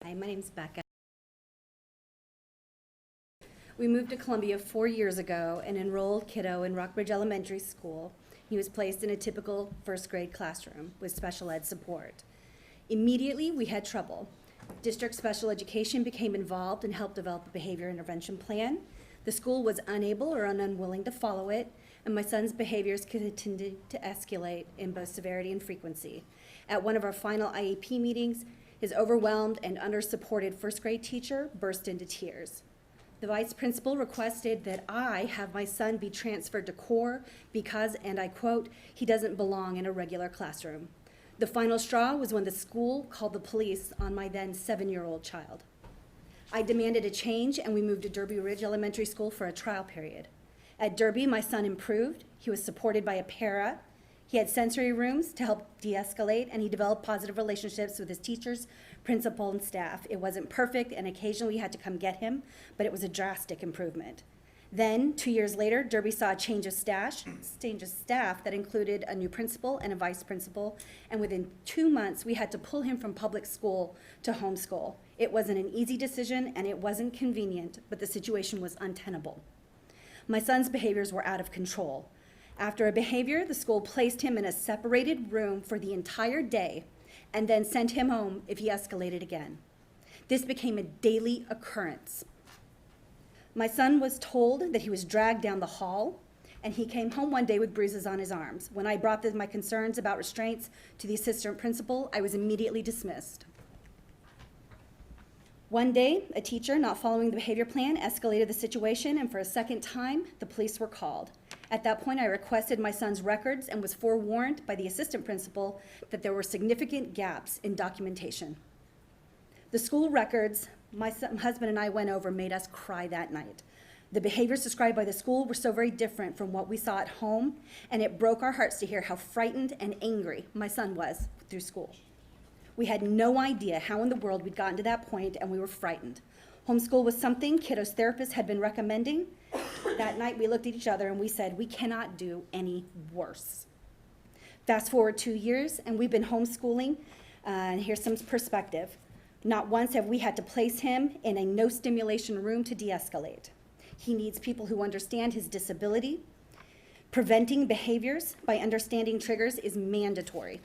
Hi, my name's Becca. We moved to Columbia 4 years ago and enrolled kiddo in Rockbridge Elementary School. He was placed in a typical first grade classroom with special ed support. Immediately, we had trouble. District special education became involved and helped develop a behavior intervention plan. The school was unable or unwilling to follow it, and my son's behaviors continued to escalate in both severity and frequency. At one of our final IEP meetings, his overwhelmed and under-supported first grade teacher burst into tears. The vice principal requested that I have my son be transferred to core because, and I quote, he doesn't belong in a regular classroom. The final straw was when the school called the police on my then 7-year-old child. I demanded a change and we moved to Derby Ridge Elementary School for a trial period. At Derby, my son improved. He was supported by a para. He had sensory rooms to help de-escalate, and he developed positive relationships with his teachers, principal, and staff. It wasn't perfect, and occasionally we had to come get him, but it was a drastic improvement. Then, 2 years later, Derby saw a change of staff that included a new principal and a vice principal, and within 2 months, we had to pull him from public school to homeschool. It wasn't an easy decision, and it wasn't convenient, but the situation was untenable. My son's behaviors were out of control. After a behavior, the school placed him in a separated room for the entire day and then sent him home if he escalated again. This became a daily occurrence. My son was told that he was dragged down the hall, and he came home one day with bruises on his arms. When I brought my concerns about restraints to the assistant principal, I was immediately dismissed. One day, a teacher not following the behavior plan escalated the situation, and for a second time, the police were called. At that point, I requested my son's records and was forewarned by the assistant principal that there were significant gaps in documentation. The school records my husband and I went over made us cry that night. The behaviors described by the school were so very different from what we saw at home, and it broke our hearts to hear how frightened and angry my son was through school. We had no idea how in the world we'd gotten to that point, and we were frightened. Homeschool was something kiddos' therapists had been recommending. That night we looked at each other and we said, we cannot do any worse. Fast forward 2 years and we've been homeschooling, and here's some perspective. Not once have we had to place him in a no stimulation room to de-escalate. He needs people who understand his disability. Preventing behaviors by understanding triggers is mandatory.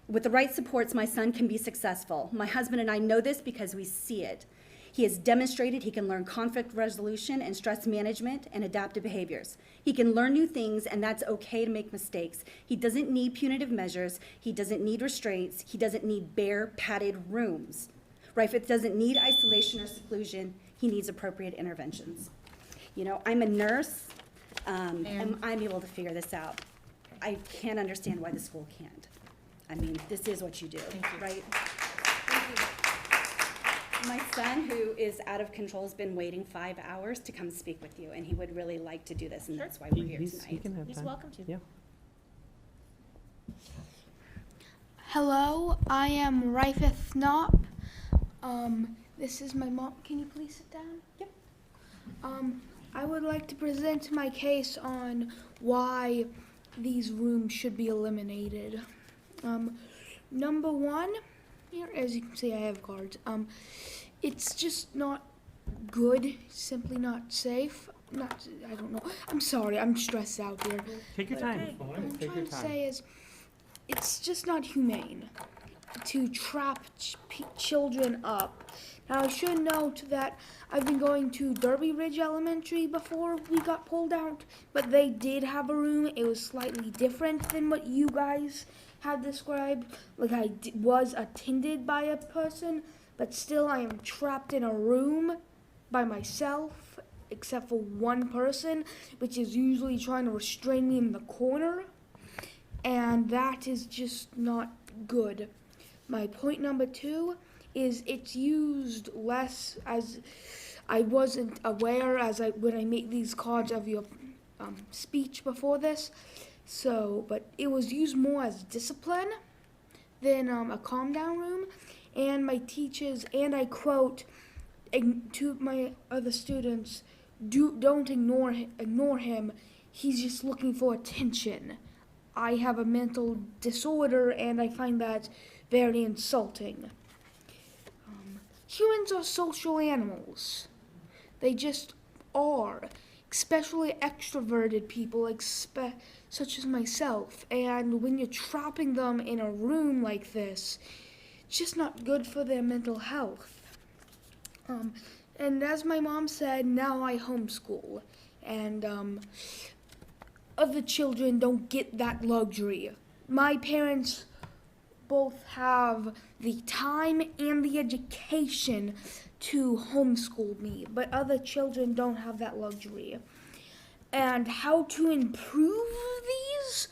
With the right supports, my son can be successful. My husband and I know this because we see it. He has demonstrated he can learn conflict resolution and stress management and adaptive behaviors. He can learn new things, and that's okay to make mistakes. He doesn't need punitive measures. He doesn't need restraints. He doesn't need bare, padded rooms. Rifat doesn't need isolation or seclusion. He needs appropriate interventions. You know, I'm a nurse, and I'm able to figure this out. I can't understand why the school can't. I mean, this is what you do, right? Thank you. My son, who is out of control, has been waiting 5 hours to come speak with you, and he would really like to do this, and that's why we're here tonight. He's welcome to. Yeah. Hello, I am Rifeth Knopp. This is my mom. Can you please sit down? Yep. I would like to present my case on why these rooms should be eliminated. Number one, here, as you can see, I have cards. It's just not good, simply not safe. I don't know. I'm sorry, I'm stressed out here. Take your time. What I'm trying to say is, it's just not humane to trap children up. Now, I should note that I've been going to Derby Ridge Elementary before we got pulled out, but they did have a room. It was slightly different than what you guys had described. Like, I was attended by a person, but still I am trapped in a room by myself, except for one person, which is usually trying to restrain me in the corner, and that is just not good. My point number two is it's used less, as I wasn't aware when I made these cards of your speech before this. So, but it was used more as discipline than a calm down room. And my teachers, and I quote to my other students, don't ignore him. He's just looking for attention. I have a mental disorder, and I find that very insulting. humans are social animals. They just are, especially extroverted people, such as myself. And when you're trapping them in a room like this, it's just not good for their mental health. And as my mom said, now I homeschool, and other children don't get that luxury. My parents both have the time and the education to homeschool me, but other children don't have that luxury. And how to improve these?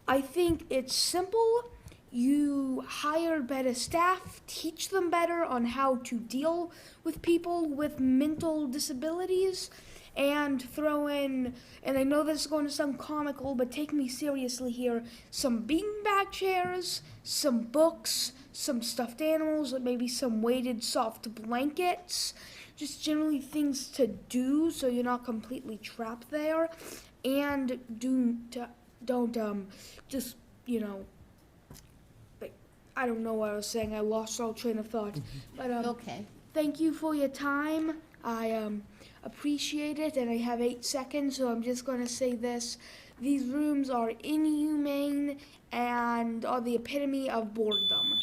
I think it's simple. You hire better staff, teach them better on how to deal with people with mental disabilities, and throw in, and I know this is going to sound comical, but take me seriously here, some beanbag chairs, some books, some stuffed animals, or maybe some weighted soft blankets. Just generally things to do so you're not completely trapped there. And don't just, I don't know what I was saying. I lost all train of thought. But Okay. thank you for your time. I appreciate it, and I have 8 seconds, so I'm just going to say this. These rooms are inhumane and are the epitome of boredom.